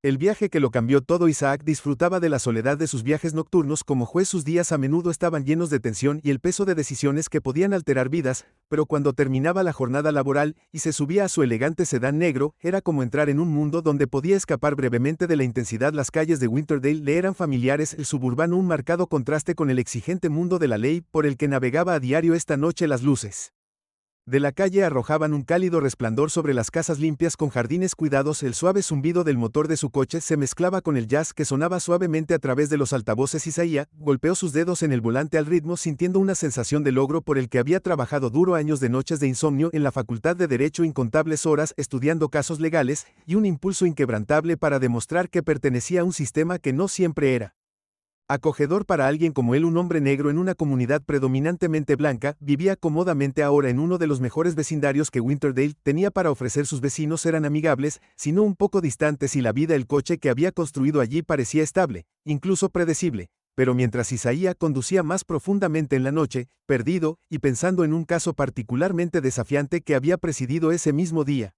El viaje que lo cambió todo. Isaac disfrutaba de la soledad de sus viajes nocturnos. Como juez, sus días a menudo estaban llenos de tensión y el peso de decisiones que podían alterar vidas, pero cuando terminaba la jornada laboral y se subía a su elegante sedán negro, era como entrar en un mundo donde podía escapar brevemente de la intensidad. Las calles de Winterdale le eran familiares, el suburbano un marcado contraste con el exigente mundo de la ley por el que navegaba a diario. Esta noche las luces de la calle arrojaban un cálido resplandor sobre las casas limpias con jardines cuidados. El suave zumbido del motor de su coche se mezclaba con el jazz que sonaba suavemente a través de los altavoces. Isaías golpeó sus dedos en el volante al ritmo, sintiendo una sensación de logro por el que había trabajado duro. Años de noches de insomnio en la Facultad de Derecho, incontables horas estudiando casos legales, y un impulso inquebrantable para demostrar que pertenecía a un sistema que no siempre era acogedor para alguien como él. Un hombre negro en una comunidad predominantemente blanca, vivía cómodamente ahora en uno de los mejores vecindarios que Winterdale tenía para ofrecer. Sus vecinos eran amigables, sino un poco distantes, y la vida, el coche que había construido allí, parecía estable, incluso predecible. Pero mientras Isaías conducía más profundamente en la noche, perdido, y pensando en un caso particularmente desafiante que había presidido ese mismo día,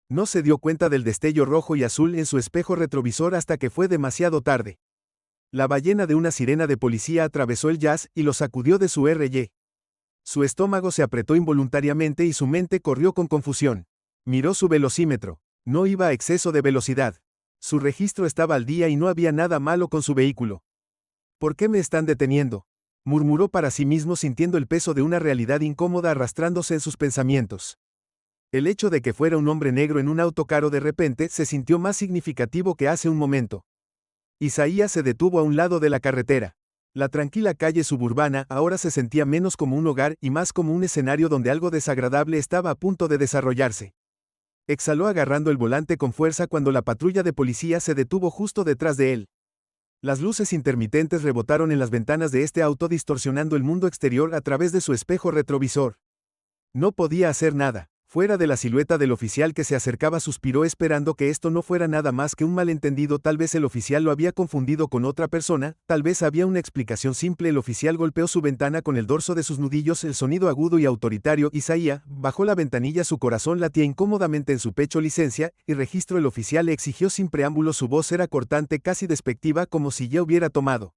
no se dio cuenta del destello rojo y azul en su espejo retrovisor hasta que fue demasiado tarde. La ballena de una sirena de policía atravesó el jazz y lo sacudió de su RY. Su estómago se apretó involuntariamente y su mente corrió con confusión. Miró su velocímetro. No iba a exceso de velocidad. Su registro estaba al día y no había nada malo con su vehículo. ¿Por qué me están deteniendo?, murmuró para sí mismo, sintiendo el peso de una realidad incómoda arrastrándose en sus pensamientos. El hecho de que fuera un hombre negro en un auto caro de repente se sintió más significativo que hace un momento. Isaías se detuvo a un lado de la carretera. La tranquila calle suburbana ahora se sentía menos como un hogar y más como un escenario donde algo desagradable estaba a punto de desarrollarse. Exhaló agarrando el volante con fuerza cuando la patrulla de policía se detuvo justo detrás de él. Las luces intermitentes rebotaron en las ventanas de este auto, distorsionando el mundo exterior a través de su espejo retrovisor. No podía hacer nada. Fuera de la silueta del oficial que se acercaba, suspiró esperando que esto no fuera nada más que un malentendido. Tal vez el oficial lo había confundido con otra persona, tal vez había una explicación simple. El oficial golpeó su ventana con el dorso de sus nudillos, el sonido agudo y autoritario. Isaías bajó la ventanilla, su corazón latía incómodamente en su pecho. Licencia y registro. El oficial le exigió sin preámbulos. Su voz era cortante, casi despectiva, como si ya hubiera tomado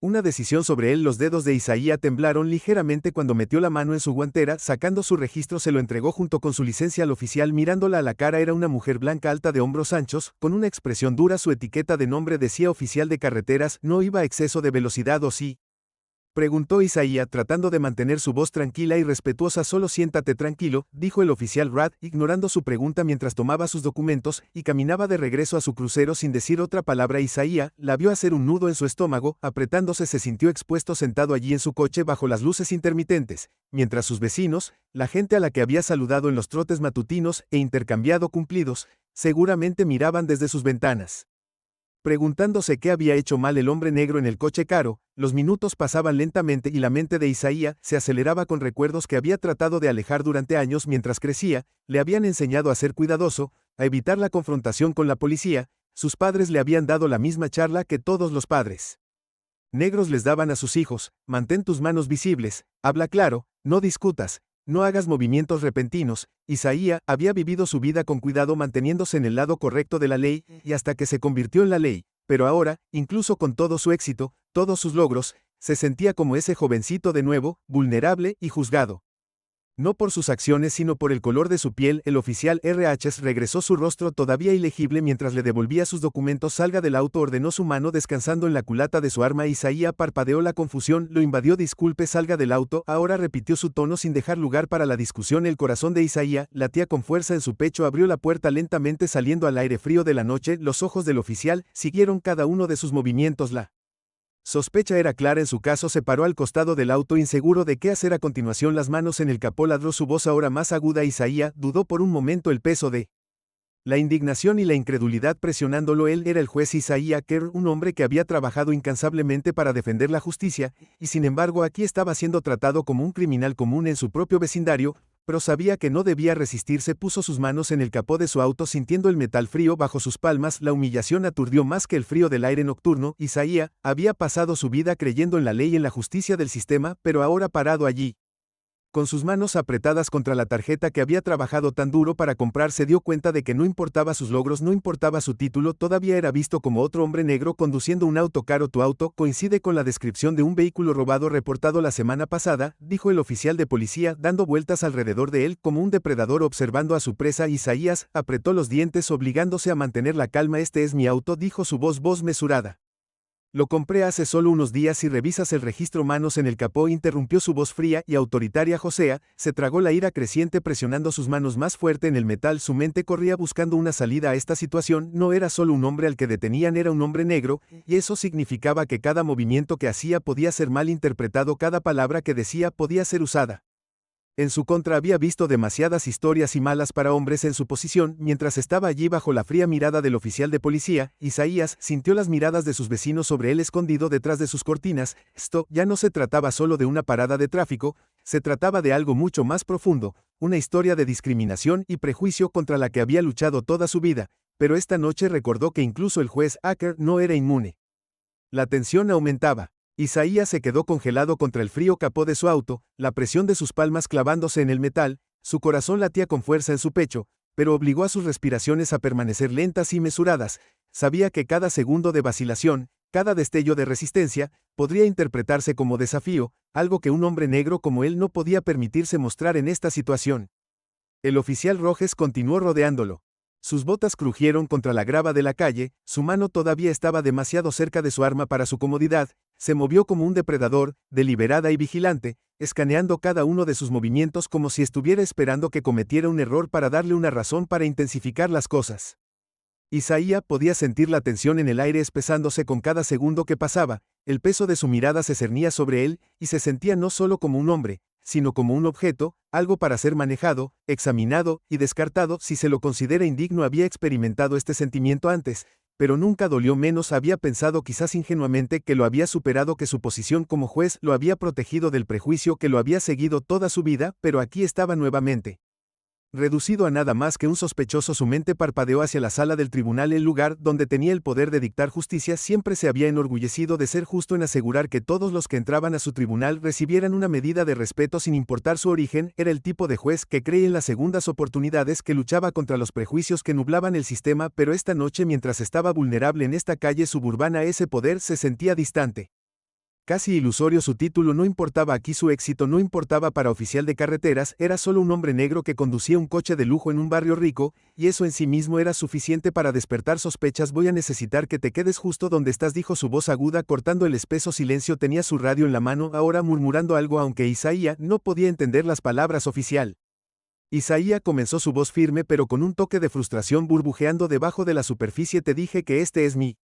una decisión sobre él. Los dedos de Isaías temblaron ligeramente cuando metió la mano en su guantera. Sacando su registro, se lo entregó junto con su licencia al oficial. Mirándola a la cara, era una mujer blanca, alta, de hombros anchos, con una expresión dura. Su etiqueta de nombre decía oficial de carreteras. ¿No iba a exceso de velocidad o sí?, preguntó Isaías, tratando de mantener su voz tranquila y respetuosa. Solo siéntate tranquilo, dijo el oficial Rad, ignorando su pregunta mientras tomaba sus documentos y caminaba de regreso a su crucero sin decir otra palabra. Isaías la vio hacer un nudo en su estómago, apretándose. Se sintió expuesto sentado allí en su coche bajo las luces intermitentes, mientras sus vecinos, la gente a la que había saludado en los trotes matutinos e intercambiado cumplidos, seguramente miraban desde sus ventanas, preguntándose qué había hecho mal el hombre negro en el coche caro. Los minutos pasaban lentamente y la mente de Isaías se aceleraba con recuerdos que había tratado de alejar durante años. Mientras crecía, le habían enseñado a ser cuidadoso, a evitar la confrontación con la policía. Sus padres le habían dado la misma charla que todos los padres negros les daban a sus hijos: mantén tus manos visibles, habla claro, no discutas, no hagas movimientos repentinos. Isaías había vivido su vida con cuidado, manteniéndose en el lado correcto de la ley, y hasta que se convirtió en la ley. Pero ahora, incluso con todo su éxito, todos sus logros, se sentía como ese jovencito de nuevo, vulnerable y juzgado. No por sus acciones sino por el color de su piel. El oficial RH regresó su rostro todavía ilegible mientras le devolvía sus documentos. Salga del auto, ordenó, su mano descansando en la culata de su arma. Isaías parpadeó. La confusión lo invadió. Disculpe, salga del auto, ahora, repitió su tono sin dejar lugar para la discusión. El corazón de Isaías latía con fuerza en su pecho. Abrió la puerta lentamente, saliendo al aire frío de la noche. Los ojos del oficial siguieron cada uno de sus movimientos. La sospecha era clara en su caso. Se paró al costado del auto, inseguro de qué hacer a continuación. Las manos en el capó, ladró, su voz ahora más aguda. Isaías dudó por un momento, el peso de la indignación y la incredulidad presionándolo. Él era el juez Isaías Kerr, un hombre que había trabajado incansablemente para defender la justicia, y sin embargo aquí estaba siendo tratado como un criminal común en su propio vecindario. Pero sabía que no debía resistirse. Puso sus manos en el capó de su auto, sintiendo el metal frío bajo sus palmas. La humillación aturdió más que el frío del aire nocturno. Isaías había pasado su vida creyendo en la ley y en la justicia del sistema, pero ahora, parado allí, Con sus manos apretadas contra la tarjeta que había trabajado tan duro para comprar, se dio cuenta de que no importaba sus logros, no importaba su título, todavía era visto como otro hombre negro conduciendo un auto caro. Tu auto coincide con la descripción de un vehículo robado reportado la semana pasada, dijo el oficial de policía, dando vueltas alrededor de él como un depredador observando a su presa. Isaías apretó los dientes obligándose a mantener la calma. Este es mi auto, dijo su voz mesurada. Lo compré hace solo unos días. Si revisas el registro, manos en el capó, interrumpió su voz fría y autoritaria. José se tragó la ira creciente presionando sus manos más fuerte en el metal. Su mente corría buscando una salida a esta situación. No era solo un hombre al que detenían, era un hombre negro, y eso significaba que cada movimiento que hacía podía ser mal interpretado, cada palabra que decía podía ser usada en su contra. Había visto demasiadas historias y malas para hombres en su posición. Mientras estaba allí bajo la fría mirada del oficial de policía, Isaías sintió las miradas de sus vecinos sobre él escondido detrás de sus cortinas. Esto ya no se trataba solo de una parada de tráfico, se trataba de algo mucho más profundo, una historia de discriminación y prejuicio contra la que había luchado toda su vida, pero esta noche recordó que incluso el juez Acker no era inmune. La tensión aumentaba. Isaías se quedó congelado contra el frío capó de su auto, la presión de sus palmas clavándose en el metal. Su corazón latía con fuerza en su pecho, pero obligó a sus respiraciones a permanecer lentas y mesuradas. Sabía que cada segundo de vacilación, cada destello de resistencia, podría interpretarse como desafío, algo que un hombre negro como él no podía permitirse mostrar en esta situación. El oficial Rojes continuó rodeándolo. Sus botas crujieron contra la grava de la calle, su mano todavía estaba demasiado cerca de su arma para su comodidad. Se movió como un depredador, deliberada y vigilante, escaneando cada uno de sus movimientos como si estuviera esperando que cometiera un error para darle una razón para intensificar las cosas. Isaías podía sentir la tensión en el aire espesándose con cada segundo que pasaba. El peso de su mirada se cernía sobre él, y se sentía no solo como un hombre, sino como un objeto, algo para ser manejado, examinado y descartado. Si se lo considera indigno, había experimentado este sentimiento antes, pero nunca dolió menos. Había pensado, quizás ingenuamente, que lo había superado, que su posición como juez lo había protegido del prejuicio que lo había seguido toda su vida, pero aquí estaba nuevamente. Reducido a nada más que un sospechoso, su mente parpadeó hacia la sala del tribunal, el lugar donde tenía el poder de dictar justicia. Siempre se había enorgullecido de ser justo, en asegurar que todos los que entraban a su tribunal recibieran una medida de respeto sin importar su origen. Era el tipo de juez que creía en las segundas oportunidades, que luchaba contra los prejuicios que nublaban el sistema, pero esta noche, mientras estaba vulnerable en esta calle suburbana, ese poder se sentía distante. Casi ilusorio. Su título no importaba aquí, su éxito no importaba. Para oficial de carreteras, era solo un hombre negro que conducía un coche de lujo en un barrio rico, y eso en sí mismo era suficiente para despertar sospechas. Voy a necesitar que te quedes justo donde estás, dijo su voz aguda cortando el espeso silencio. Tenía su radio en la mano, ahora murmurando algo, aunque Isaías no podía entender las palabras. Oficial. Isaías comenzó, su voz firme pero con un toque de frustración burbujeando debajo de la superficie. Te dije que este es mi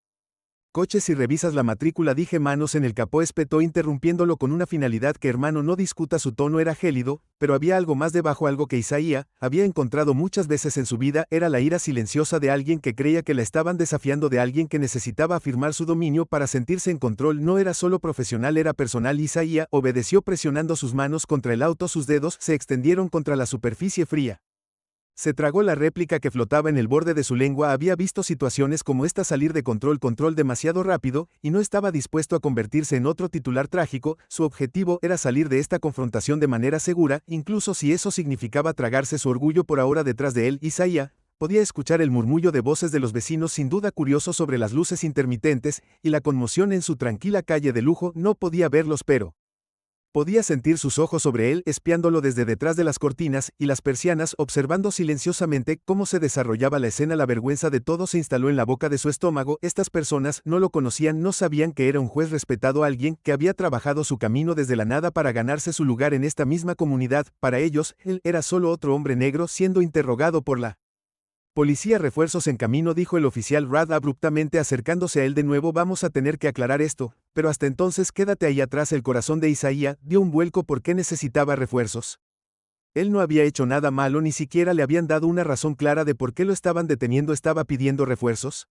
coche. Si revisas la matrícula, dije. Manos en el capó, espetó, interrumpiéndolo con una finalidad que hermano no discuta. Su tono era gélido, pero había algo más debajo, algo que Isaías había encontrado muchas veces en su vida. Era la ira silenciosa de alguien que creía que la estaban desafiando, de alguien que necesitaba afirmar su dominio para sentirse en control. No era solo profesional, era personal. Isaías obedeció presionando sus manos contra el auto. Sus dedos se extendieron contra la superficie fría. Se tragó la réplica que flotaba en el borde de su lengua. Había visto situaciones como esta salir de control demasiado rápido, y no estaba dispuesto a convertirse en otro titular trágico. Su objetivo era salir de esta confrontación de manera segura, incluso si eso significaba tragarse su orgullo. Por ahora, detrás de él, Isaías podía escuchar el murmullo de voces de los vecinos, sin duda curiosos sobre las luces intermitentes y la conmoción en su tranquila calle de lujo. No podía verlos, pero podía sentir sus ojos sobre él, espiándolo desde detrás de las cortinas y las persianas, observando silenciosamente cómo se desarrollaba la escena. La vergüenza de todo se instaló en la boca de su estómago. Estas personas no lo conocían, no sabían que era un juez respetado, alguien que había trabajado su camino desde la nada para ganarse su lugar en esta misma comunidad. Para ellos, él era solo otro hombre negro siendo interrogado por la policía. Refuerzos en camino, dijo el oficial Rad abruptamente, acercándose a él de nuevo. Vamos a tener que aclarar esto, pero hasta entonces quédate ahí atrás. El corazón de Isaías dio un vuelco. ¿Por qué necesitaba refuerzos? Él no había hecho nada malo, ni siquiera le habían dado una razón clara de por qué lo estaban deteniendo. ¿Estaba pidiendo refuerzos?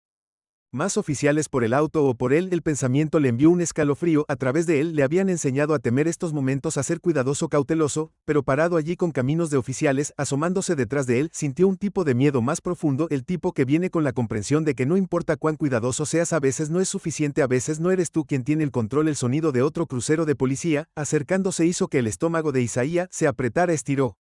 Más oficiales por el auto o por él, el pensamiento le envió un escalofrío, a través de él le habían enseñado a temer estos momentos, a ser cuidadoso, cauteloso, pero parado allí con caminos de oficiales, asomándose detrás de él, sintió un tipo de miedo más profundo, el tipo que viene con la comprensión de que no importa cuán cuidadoso seas, a veces no es suficiente, a veces no eres tú quien tiene el control. El sonido de otro crucero de policía, acercándose, hizo que el estómago de Isaías se apretara, estiró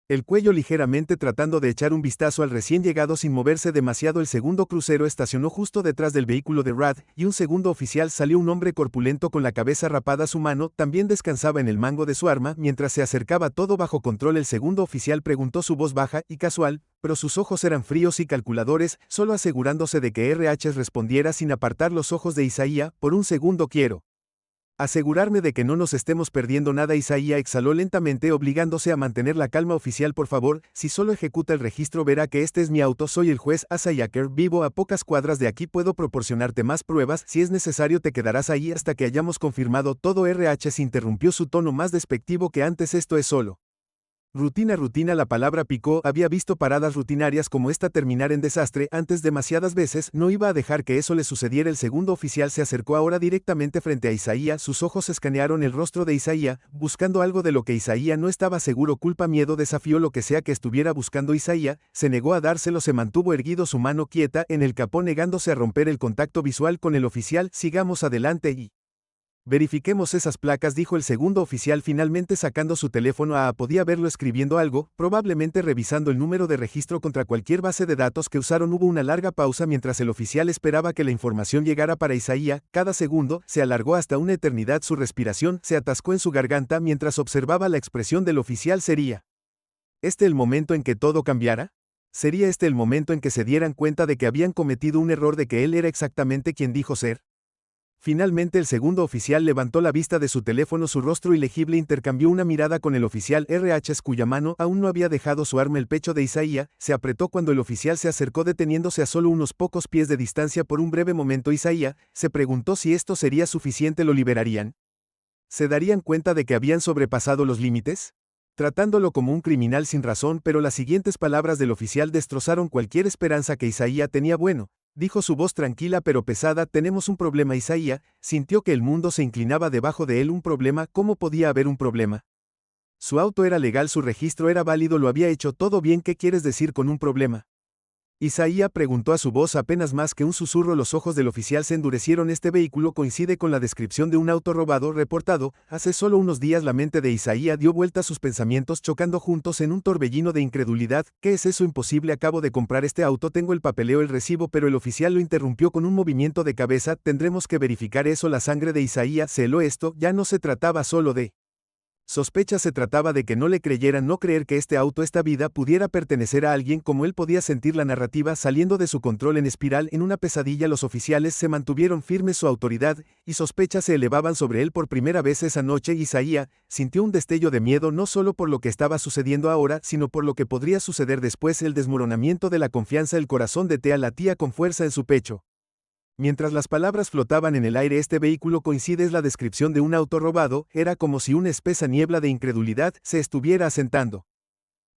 el cuello ligeramente tratando de echar un vistazo al recién llegado sin moverse demasiado. El segundo crucero estacionó justo detrás del vehículo de Rad, y un segundo oficial salió, un hombre corpulento con la cabeza rapada. Su mano también descansaba en el mango de su arma, mientras se acercaba, todo bajo control. El segundo oficial preguntó, su voz baja y casual, pero sus ojos eran fríos y calculadores, solo asegurándose de que RH respondiera sin apartar los ojos de Isaías. Por un segundo quiero asegurarme de que no nos estemos perdiendo nada. Isaías exhaló lentamente, obligándose a mantener la calma. Oficial, por favor, si solo ejecuta el registro verá que este es mi auto, soy el juez Asayaker, vivo a pocas cuadras de aquí, puedo proporcionarte más pruebas, si es necesario te quedarás ahí hasta que hayamos confirmado todo. RH se interrumpió, su tono más despectivo que antes, esto es solo rutina. La palabra picó, había visto paradas rutinarias como esta terminar en desastre antes demasiadas veces, no iba a dejar que eso le sucediera. El segundo oficial se acercó ahora directamente frente a Isaías, sus ojos escanearon el rostro de Isaías, buscando algo de lo que Isaías no estaba seguro, culpa, miedo, desafío, lo que sea que estuviera buscando. Isaías se negó a dárselo, se mantuvo erguido, su mano quieta en el capó, negándose a romper el contacto visual con el oficial. Sigamos adelante y verifiquemos esas placas, dijo el segundo oficial, finalmente sacando su teléfono. Podía verlo escribiendo algo, probablemente revisando el número de registro contra cualquier base de datos que usaron. Hubo una larga pausa mientras el oficial esperaba que la información llegara para Isaías. Cada segundo se alargó hasta una eternidad, su respiración se atascó en su garganta mientras observaba la expresión del oficial. ¿Sería este el momento en que todo cambiara? ¿Sería este el momento en que se dieran cuenta de que habían cometido un error, de que él era exactamente quien dijo ser? Finalmente el segundo oficial levantó la vista de su teléfono, su rostro ilegible intercambió una mirada con el oficial RH, cuya mano aún no había dejado su arma. El pecho de Isaías se apretó cuando el oficial se acercó, deteniéndose a solo unos pocos pies de distancia. Por un breve momento Isaías se preguntó si esto sería suficiente, ¿lo liberarían? ¿Se darían cuenta de que habían sobrepasado los límites? Tratándolo como un criminal sin razón, pero las siguientes palabras del oficial destrozaron cualquier esperanza que Isaías tenía. Bueno, dijo su voz tranquila pero pesada, tenemos un problema. Isaías sintió que el mundo se inclinaba debajo de él. ¿Un problema? ¿Cómo podía haber un problema? Su auto era legal, su registro era válido, lo había hecho todo bien. ¿Qué quieres decir con un problema? Isaías preguntó, a su voz apenas más que un susurro. Los ojos del oficial se endurecieron. Este vehículo coincide con la descripción de un auto robado reportado hace solo unos días. La mente de Isaías dio vuelta, sus pensamientos chocando juntos en un torbellino de incredulidad. ¿Qué es eso? Imposible, acabo de comprar este auto, tengo el papeleo, el recibo, pero el oficial lo interrumpió con un movimiento de cabeza. Tendremos que verificar eso. La sangre de Isaías se heló. Esto ya no se trataba solo de sospecha, se trataba de que no le creyeran, no creer que este auto, esta vida, pudiera pertenecer a alguien como él. Podía sentir la narrativa saliendo de su control en espiral, en una pesadilla. Los oficiales se mantuvieron firmes, su autoridad y sospechas se elevaban sobre él. Por primera vez esa noche Isaías sintió un destello de miedo, no solo por lo que estaba sucediendo ahora, sino por lo que podría suceder después, el desmoronamiento de la confianza. El corazón de Tea latía con fuerza en su pecho. Mientras las palabras flotaban en el aire, este vehículo coincide, es la descripción de un auto robado. Era como si una espesa niebla de incredulidad se estuviera asentando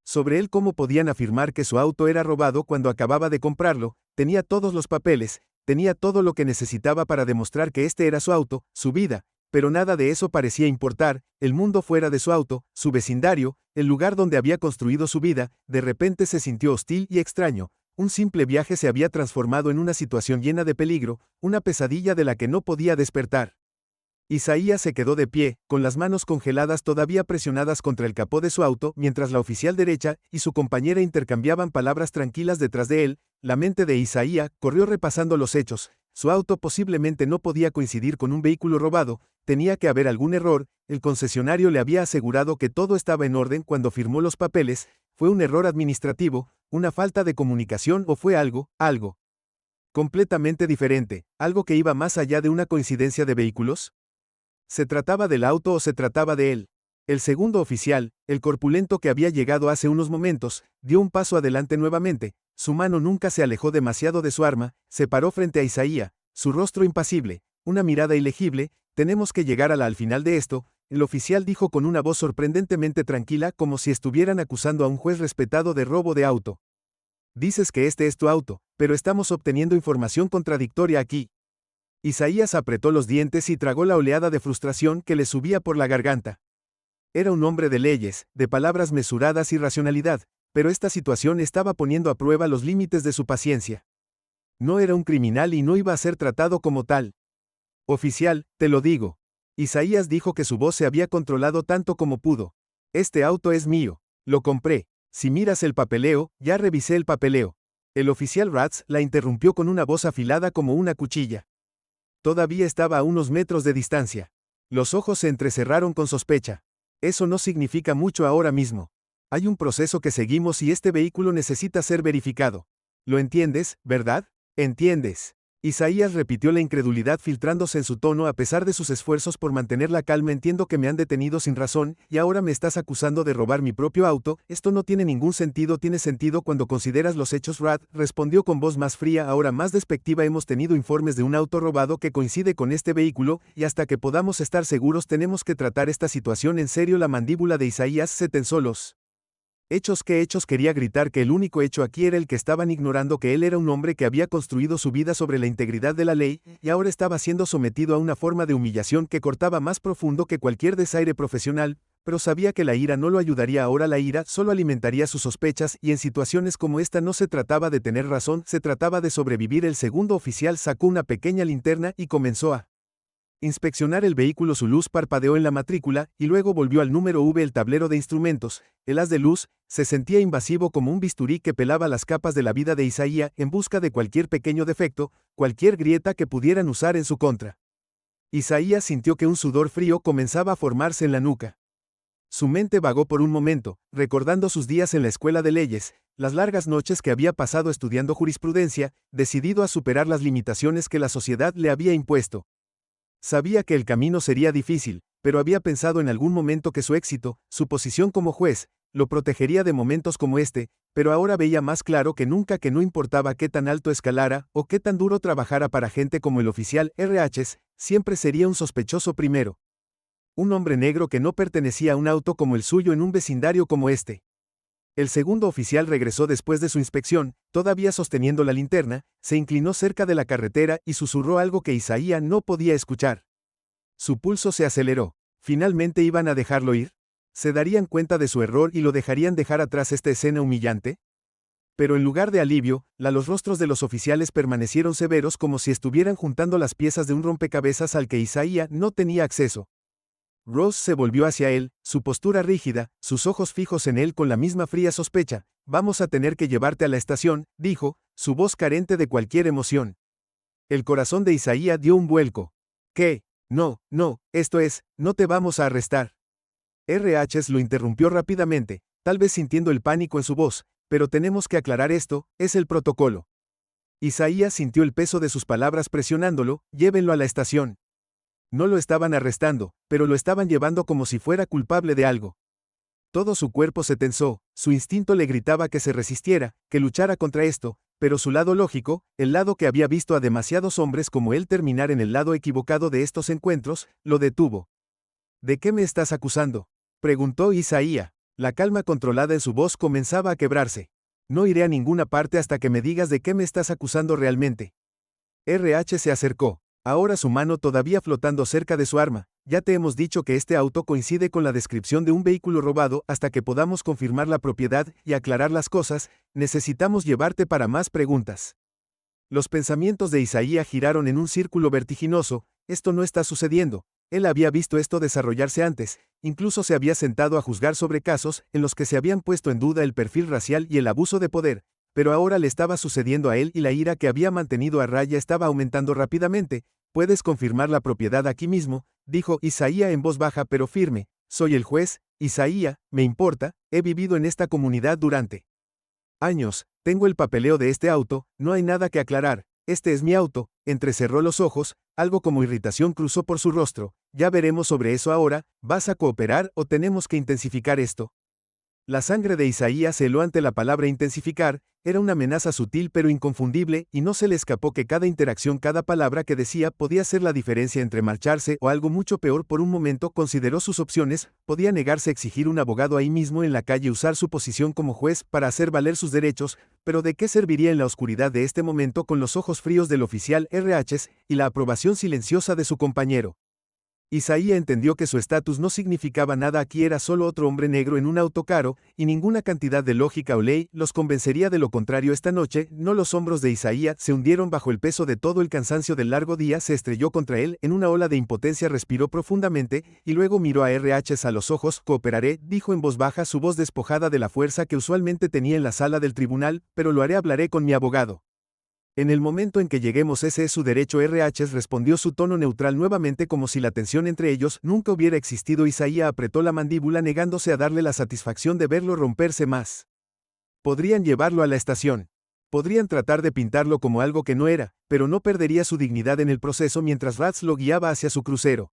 sobre él. ¿Cómo podían afirmar que su auto era robado cuando acababa de comprarlo? Tenía todos los papeles, tenía todo lo que necesitaba para demostrar que este era su auto, su vida, pero nada de eso parecía importar. El mundo fuera de su auto, su vecindario, el lugar donde había construido su vida, de repente se sintió hostil y extraño. Un simple viaje se había transformado en una situación llena de peligro, una pesadilla de la que no podía despertar. Isaías se quedó de pie, con las manos congeladas todavía presionadas contra el capó de su auto, mientras la oficial derecha y su compañera intercambiaban palabras tranquilas detrás de él. La mente de Isaías corrió repasando los hechos. Su auto posiblemente no podía coincidir con un vehículo robado, tenía que haber algún error. El concesionario le había asegurado que todo estaba en orden cuando firmó los papeles. ¿Fue un error administrativo, una falta de comunicación o fue algo completamente diferente, algo que iba más allá de una coincidencia de vehículos? ¿Se trataba del auto o se trataba de él? El segundo oficial, el corpulento que había llegado hace unos momentos, dio un paso adelante nuevamente. Su mano nunca se alejó demasiado de su arma, se paró frente a Isaías, su rostro impasible, una mirada ilegible. Tenemos que llegar al final de esto, el oficial dijo con una voz sorprendentemente tranquila, como si estuvieran acusando a un juez respetado de robo de auto. Dices que este es tu auto, pero estamos obteniendo información contradictoria aquí. Isaías apretó los dientes y tragó la oleada de frustración que le subía por la garganta. Era un hombre de leyes, de palabras mesuradas y racionalidad, pero esta situación estaba poniendo a prueba los límites de su paciencia. No era un criminal y no iba a ser tratado como tal. Oficial, te lo digo. Isaías dijo que su voz se había controlado tanto como pudo. Este auto es mío. Lo compré. Si miras el papeleo, ya revisé el papeleo. El oficial Ratz la interrumpió con una voz afilada como una cuchilla. Todavía estaba a unos metros de distancia. Los ojos se entrecerraron con sospecha. Eso no significa mucho ahora mismo. Hay un proceso que seguimos y este vehículo necesita ser verificado. ¿Lo entiendes, verdad? ¿Entiendes? Isaías repitió la incredulidad filtrándose en su tono a pesar de sus esfuerzos por mantener la calma. Entiendo que me han detenido sin razón, y ahora me estás acusando de robar mi propio auto. Esto no tiene ningún sentido. Tiene sentido cuando consideras los hechos. Rad respondió con voz más fría, ahora más despectiva. Hemos tenido informes de un auto robado que coincide con este vehículo, y hasta que podamos estar seguros tenemos que tratar esta situación en serio. La mandíbula de Isaías se tensó. Los hechos, ¿qué hechos? Quería gritar que el único hecho aquí era el que estaban ignorando, que él era un hombre que había construido su vida sobre la integridad de la ley, y ahora estaba siendo sometido a una forma de humillación que cortaba más profundo que cualquier desaire profesional, pero sabía que la ira no lo ayudaría ahora. La ira solo alimentaría sus sospechas, y en situaciones como esta no se trataba de tener razón, se trataba de sobrevivir. El segundo oficial sacó una pequeña linterna y comenzó a inspeccionar el vehículo. Su luz parpadeó en la matrícula, y luego volvió al número V. El tablero de instrumentos, el haz de luz, se sentía invasivo como un bisturí que pelaba las capas de la vida de Isaías en busca de cualquier pequeño defecto, cualquier grieta que pudieran usar en su contra. Isaías sintió que un sudor frío comenzaba a formarse en la nuca. Su mente vagó por un momento, recordando sus días en la escuela de leyes, las largas noches que había pasado estudiando jurisprudencia, decidido a superar las limitaciones que la sociedad le había impuesto. Sabía que el camino sería difícil, pero había pensado en algún momento que su éxito, su posición como juez, lo protegería de momentos como este, pero ahora veía más claro que nunca que no importaba qué tan alto escalara o qué tan duro trabajara para gente como el oficial RH, siempre sería un sospechoso primero. Un hombre negro que no pertenecía a un auto como el suyo en un vecindario como este. El segundo oficial regresó después de su inspección, todavía sosteniendo la linterna, se inclinó cerca de la carretera y susurró algo que Isaías no podía escuchar. Su pulso se aceleró. ¿Finalmente iban a dejarlo ir? ¿Se darían cuenta de su error y lo dejarían dejar atrás esta escena humillante? Pero en lugar de alivio, los rostros de los oficiales permanecieron severos como si estuvieran juntando las piezas de un rompecabezas al que Isaías no tenía acceso. Ross se volvió hacia él, su postura rígida, sus ojos fijos en él con la misma fría sospecha. Vamos a tener que llevarte a la estación, dijo, su voz carente de cualquier emoción. El corazón de Isaías dio un vuelco. ¿Qué? No, no, esto es, no te vamos a arrestar. RH lo interrumpió rápidamente, tal vez sintiendo el pánico en su voz, pero tenemos que aclarar esto, es el protocolo. Isaías sintió el peso de sus palabras presionándolo, llévenlo a la estación. No lo estaban arrestando, pero lo estaban llevando como si fuera culpable de algo. Todo su cuerpo se tensó, su instinto le gritaba que se resistiera, que luchara contra esto, pero su lado lógico, el lado que había visto a demasiados hombres como él terminar en el lado equivocado de estos encuentros, lo detuvo. ¿De qué me estás acusando?, preguntó Isaías. La calma controlada en su voz comenzaba a quebrarse. No iré a ninguna parte hasta que me digas de qué me estás acusando realmente. RH se acercó. Ahora su mano todavía flotando cerca de su arma. Ya te hemos dicho que este auto coincide con la descripción de un vehículo robado. Hasta que podamos confirmar la propiedad y aclarar las cosas, necesitamos llevarte para más preguntas. Los pensamientos de Isaías giraron en un círculo vertiginoso. Esto no está sucediendo. Él había visto esto desarrollarse antes, incluso se había sentado a juzgar sobre casos en los que se habían puesto en duda el perfil racial y el abuso de poder, pero ahora le estaba sucediendo a él y la ira que había mantenido a raya estaba aumentando rápidamente. Puedes confirmar la propiedad aquí mismo, dijo Isaías en voz baja pero firme. Soy el juez, Isaías, me importa, he vivido en esta comunidad durante años, tengo el papeleo de este auto, no hay nada que aclarar, este es mi auto. Entrecerró los ojos, algo como irritación cruzó por su rostro. Ya veremos sobre eso ahora, ¿vas a cooperar o tenemos que intensificar esto? La sangre de Isaías heló ante la palabra intensificar, era una amenaza sutil pero inconfundible, y no se le escapó que cada interacción, cada palabra que decía podía ser la diferencia entre marcharse o algo mucho peor. Por un momento consideró sus opciones, podía negarse a exigir un abogado ahí mismo en la calle, usar su posición como juez para hacer valer sus derechos, pero ¿de qué serviría en la oscuridad de este momento con los ojos fríos del oficial RH y la aprobación silenciosa de su compañero? Isaías entendió que su estatus no significaba nada aquí, era solo otro hombre negro en un auto caro, y ninguna cantidad de lógica o ley los convencería de lo contrario. Esta noche, no, los hombros de Isaías se hundieron bajo el peso de todo el cansancio del largo día, se estrelló contra él en una ola de impotencia, respiró profundamente, y luego miró a RH a los ojos. Cooperaré, dijo en voz baja, su voz despojada de la fuerza que usualmente tenía en la sala del tribunal, pero lo haré, hablaré con mi abogado. En el momento en que lleguemos, ese es su derecho. RH respondió, su tono neutral nuevamente, como si la tensión entre ellos nunca hubiera existido. Isaías apretó la mandíbula, negándose a darle la satisfacción de verlo romperse más. Podrían llevarlo a la estación. Podrían tratar de pintarlo como algo que no era, pero no perdería su dignidad en el proceso. Mientras Rats lo guiaba hacia su crucero,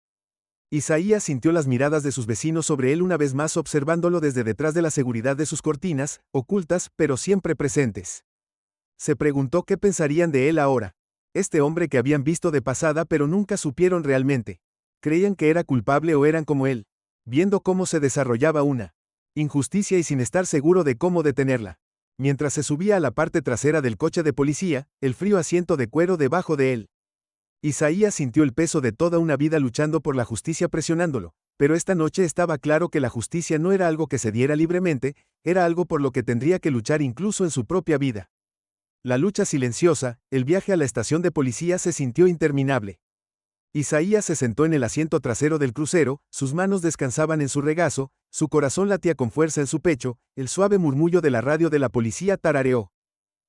Isaías sintió las miradas de sus vecinos sobre él una vez más, observándolo desde detrás de la seguridad de sus cortinas, ocultas, pero siempre presentes. Se preguntó qué pensarían de él ahora. Este hombre que habían visto de pasada pero nunca supieron realmente. ¿Creían que era culpable o eran como él? Viendo cómo se desarrollaba una injusticia y sin estar seguro de cómo detenerla. Mientras se subía a la parte trasera del coche de policía, el frío asiento de cuero debajo de él, Isaías sintió el peso de toda una vida luchando por la justicia presionándolo, pero esta noche estaba claro que la justicia no era algo que se diera libremente, era algo por lo que tendría que luchar incluso en su propia vida. La lucha silenciosa, el viaje a la estación de policía se sintió interminable. Isaías se sentó en el asiento trasero del crucero, sus manos descansaban en su regazo, su corazón latía con fuerza en su pecho, el suave murmullo de la radio de la policía tarareó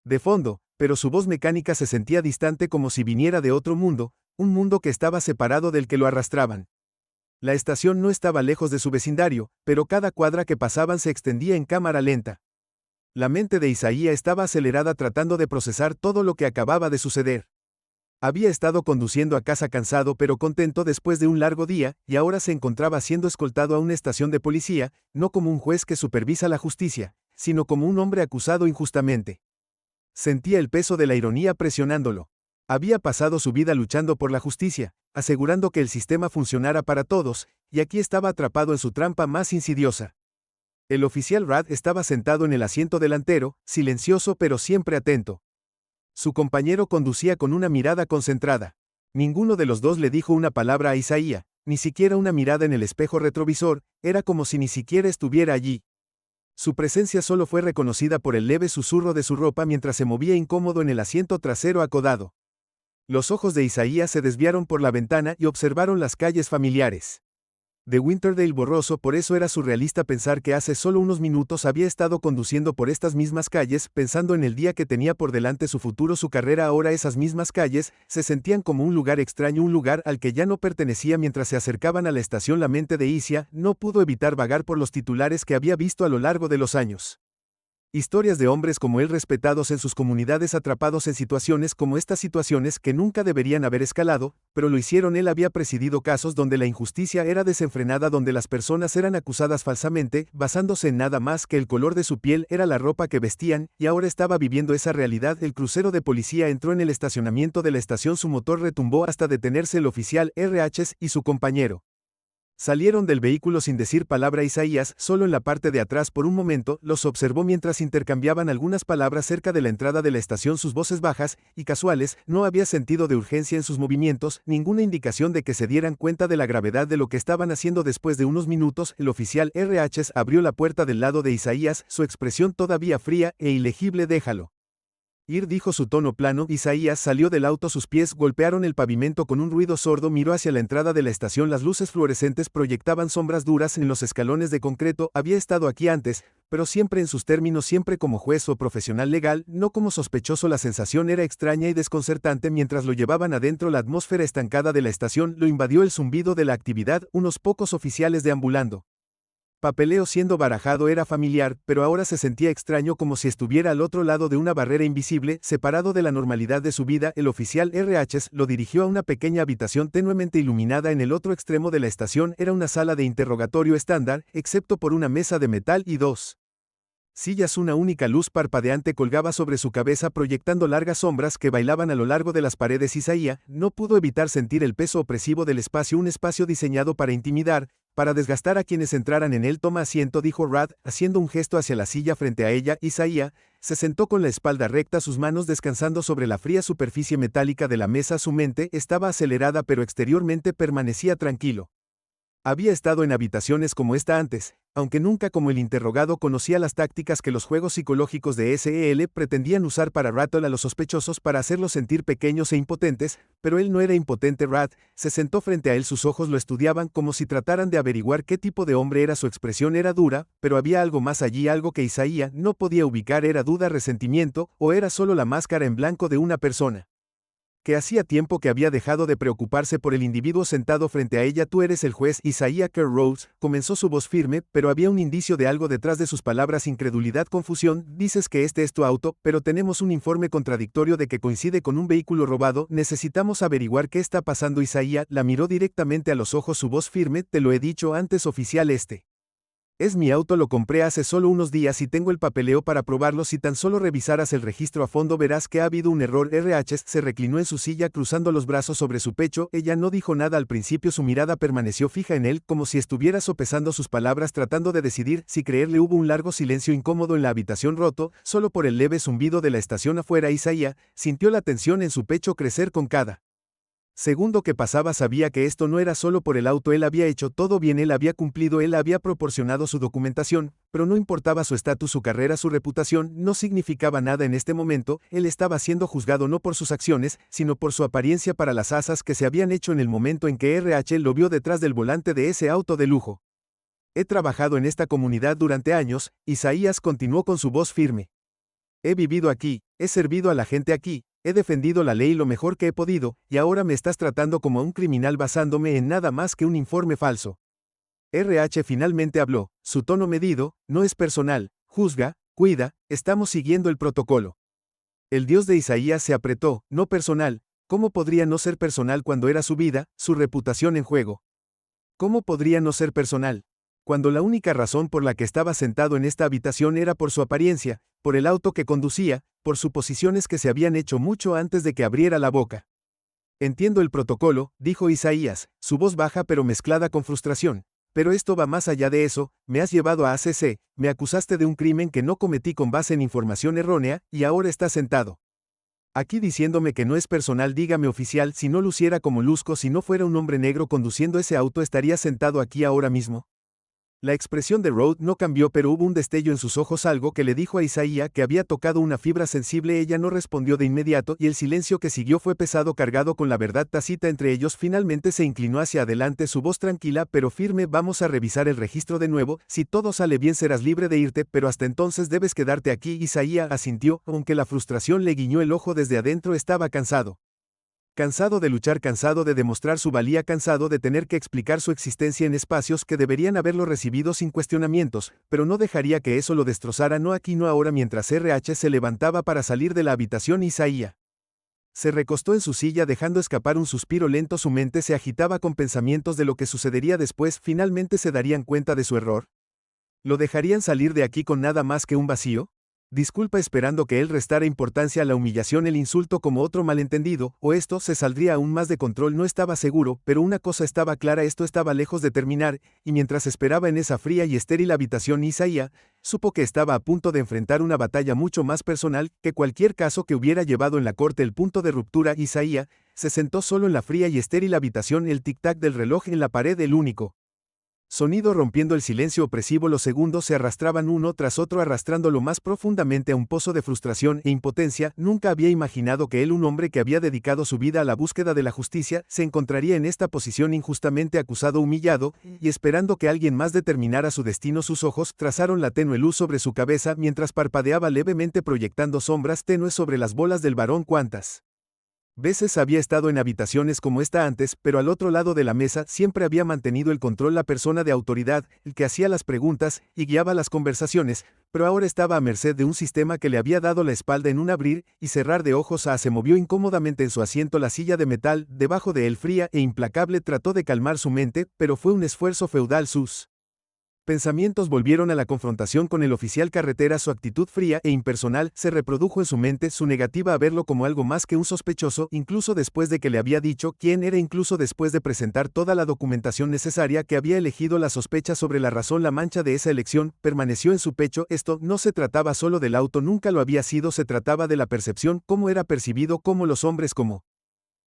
de fondo, pero su voz mecánica se sentía distante, como si viniera de otro mundo, un mundo que estaba separado del que lo arrastraban. La estación no estaba lejos de su vecindario, pero cada cuadra que pasaban se extendía en cámara lenta. La mente de Isaías estaba acelerada, tratando de procesar todo lo que acababa de suceder. Había estado conduciendo a casa cansado pero contento después de un largo día, y ahora se encontraba siendo escoltado a una estación de policía, no como un juez que supervisa la justicia, sino como un hombre acusado injustamente. Sentía el peso de la ironía presionándolo. Había pasado su vida luchando por la justicia, asegurando que el sistema funcionara para todos, y aquí estaba atrapado en su trampa más insidiosa. El oficial Rad estaba sentado en el asiento delantero, silencioso pero siempre atento. Su compañero conducía con una mirada concentrada. Ninguno de los dos le dijo una palabra a Isaías, ni siquiera una mirada en el espejo retrovisor, era como si ni siquiera estuviera allí. Su presencia solo fue reconocida por el leve susurro de su ropa mientras se movía incómodo en el asiento trasero acodado. Los ojos de Isaías se desviaron por la ventana y observaron las calles familiares de Winterdale borroso. Por eso era surrealista pensar que hace solo unos minutos había estado conduciendo por estas mismas calles, pensando en el día que tenía por delante, su futuro, su carrera. Ahora esas mismas calles se sentían como un lugar extraño, un lugar al que ya no pertenecía. Mientras se acercaban a la estación, la mente de Isia no pudo evitar vagar por los titulares que había visto a lo largo de los años. Historias de hombres como él, respetados en sus comunidades, atrapados en situaciones como estas, situaciones que nunca deberían haber escalado, pero lo hicieron. Él había presidido casos donde la injusticia era desenfrenada, donde las personas eran acusadas falsamente, basándose en nada más que el color de su piel, era la ropa que vestían, y ahora estaba viviendo esa realidad. El crucero de policía entró en el estacionamiento de la estación, su motor retumbó hasta detenerse. El oficial RH y su compañero salieron del vehículo sin decir palabra. Isaías, solo en la parte de atrás por un momento, los observó mientras intercambiaban algunas palabras cerca de la entrada de la estación. Sus voces bajas y casuales, no había sentido de urgencia en sus movimientos, ninguna indicación de que se dieran cuenta de la gravedad de lo que estaban haciendo. Después de unos minutos, el oficial RH abrió la puerta del lado de Isaías, su expresión todavía fría e ilegible. Déjalo ir, dijo su tono plano. Isaías salió del auto, sus pies golpearon el pavimento con un ruido sordo, miró hacia la entrada de la estación. Las luces fluorescentes proyectaban sombras duras en los escalones de concreto. Había estado aquí antes, pero siempre en sus términos, siempre como juez o profesional legal, no como sospechoso. La sensación era extraña y desconcertante. Mientras lo llevaban adentro, la atmósfera estancada de la estación lo invadió el zumbido de la actividad, unos pocos oficiales deambulando. Papeleo siendo barajado era familiar, pero ahora se sentía extraño, como si estuviera al otro lado de una barrera invisible, separado de la normalidad de su vida. El oficial RH lo dirigió a una pequeña habitación tenuemente iluminada en el otro extremo de la estación. Era una sala de interrogatorio estándar, excepto por una mesa de metal y dos sillas. Una única luz parpadeante colgaba sobre su cabeza proyectando largas sombras que bailaban a lo largo de las paredes. Isaías no pudo evitar sentir el peso opresivo del espacio, un espacio diseñado para intimidar, para desgastar a quienes entraran en él. Toma asiento, dijo Rad, haciendo un gesto hacia la silla frente a ella. Isaías se sentó con la espalda recta, sus manos descansando sobre la fría superficie metálica de la mesa. Su mente estaba acelerada pero exteriormente permanecía tranquilo. Había estado en habitaciones como esta antes, aunque nunca como el interrogado. Conocía las tácticas que los juegos psicológicos de SEL pretendían usar para rattle a los sospechosos, para hacerlos sentir pequeños e impotentes, pero él no era impotente. Rad se sentó frente a él, sus ojos lo estudiaban como si trataran de averiguar qué tipo de hombre era. Su expresión era dura, pero había algo más allí, algo que Isaías no podía ubicar. ¿Era duda, resentimiento, o era solo la máscara en blanco de una persona que hacía tiempo que había dejado de preocuparse por el individuo sentado frente a ella? Tú eres el juez, Isaías Kerr Rose, comenzó su voz firme, pero había un indicio de algo detrás de sus palabras: incredulidad, confusión. Dices que este es tu auto, pero tenemos un informe contradictorio de que coincide con un vehículo robado. Necesitamos averiguar qué está pasando. Isaías la miró directamente a los ojos, su voz firme: te lo he dicho antes, oficial, este es mi auto, lo compré hace solo unos días y tengo el papeleo para probarlo. Si tan solo revisaras el registro a fondo verás que ha habido un error. RH se reclinó en su silla cruzando los brazos sobre su pecho. Ella no dijo nada al principio, su mirada permaneció fija en él, como si estuviera sopesando sus palabras, tratando de decidir si creerle. Hubo un largo silencio incómodo en la habitación, roto solo por el leve zumbido de la estación afuera. Isaías sintió la tensión en su pecho crecer con cada segundo que pasaba. Sabía que esto no era solo por el auto, él había hecho todo bien, él había cumplido, él había proporcionado su documentación, pero no importaba su estatus, su carrera, su reputación, no significaba nada en este momento. Él estaba siendo juzgado no por sus acciones, sino por su apariencia, para las asas que se habían hecho en el momento en que RH lo vio detrás del volante de ese auto de lujo. He trabajado en esta comunidad durante años, Isaías continuó con su voz firme. He vivido aquí, he servido a la gente aquí, he defendido la ley lo mejor que he podido, y ahora me estás tratando como a un criminal basándome en nada más que un informe falso. RH finalmente habló, su tono medido: no es personal, juzga, cuida, estamos siguiendo el protocolo. El dios de Isaías se apretó: no personal, ¿cómo podría no ser personal cuando era su vida, su reputación en juego? ¿Cómo podría no ser personal cuando la única razón por la que estaba sentado en esta habitación era por su apariencia, por el auto que conducía, por suposiciones que se habían hecho mucho antes de que abriera la boca? Entiendo el protocolo, dijo Isaías, su voz baja pero mezclada con frustración. Pero esto va más allá de eso. Me has llevado a ACC, me acusaste de un crimen que no cometí con base en información errónea, y ahora estás sentado aquí diciéndome que no es personal. Dígame, oficial, si no luciera como luzco, si no fuera un hombre negro conduciendo ese auto, ¿estaría sentado aquí ahora mismo? La expresión de Rod no cambió, pero hubo un destello en sus ojos, algo que le dijo a Isaías que había tocado una fibra sensible. Ella no respondió de inmediato, y el silencio que siguió fue pesado, cargado con la verdad tácita entre ellos. Finalmente se inclinó hacia adelante, su voz tranquila pero firme: vamos a revisar el registro de nuevo, si todo sale bien serás libre de irte, pero hasta entonces debes quedarte aquí. Isaías asintió, aunque la frustración le guiñó el ojo desde adentro. Estaba cansado. Cansado de luchar, cansado de demostrar su valía, cansado de tener que explicar su existencia en espacios que deberían haberlo recibido sin cuestionamientos, pero no dejaría que eso lo destrozara, no aquí, no ahora. Mientras RH se levantaba para salir de la habitación, Isaías se recostó en su silla dejando escapar un suspiro lento. Su mente se agitaba con pensamientos de lo que sucedería después. ¿Finalmente se darían cuenta de su error? ¿Lo dejarían salir de aquí con nada más que un vacío? Disculpa, esperando que él restara importancia a la humillación, el insulto, como otro malentendido, o esto se saldría aún más de control. No estaba seguro, pero una cosa estaba clara: esto estaba lejos de terminar, y mientras esperaba en esa fría y estéril habitación, Isaías supo que estaba a punto de enfrentar una batalla mucho más personal que cualquier caso que hubiera llevado en la corte. El punto de ruptura. Isaías se sentó solo en la fría y estéril habitación, el tic-tac del reloj en la pared, el único sonido rompiendo el silencio opresivo. Los segundos se arrastraban uno tras otro, arrastrándolo más profundamente a un pozo de frustración e impotencia. Nunca había imaginado que él, un hombre que había dedicado su vida a la búsqueda de la justicia, se encontraría en esta posición, injustamente acusado, humillado, y esperando que alguien más determinara su destino. Sus ojos trazaron la tenue luz sobre su cabeza mientras parpadeaba levemente, proyectando sombras tenues sobre las bolas del varón. ¿Cuántas veces había estado en habitaciones como esta antes? Pero al otro lado de la mesa siempre había mantenido el control, la persona de autoridad, el que hacía las preguntas y guiaba las conversaciones, pero ahora estaba a merced de un sistema que le había dado la espalda. En un abrir y cerrar de ojos, se movió incómodamente en su asiento. La silla de metal debajo de él, fría e implacable, trató de calmar su mente, pero fue un esfuerzo feudal. Sus Pensamientos volvieron a la confrontación con el oficial carretera. Su actitud fría e impersonal se reprodujo en su mente, su negativa a verlo como algo más que un sospechoso, incluso después de que le había dicho quién era, incluso después de presentar toda la documentación necesaria que había elegido. La sospecha sobre la razón, la mancha de esa elección, permaneció en su pecho. Esto no se trataba solo del auto, nunca lo había sido, se trataba de la percepción, cómo era percibido, cómo los hombres como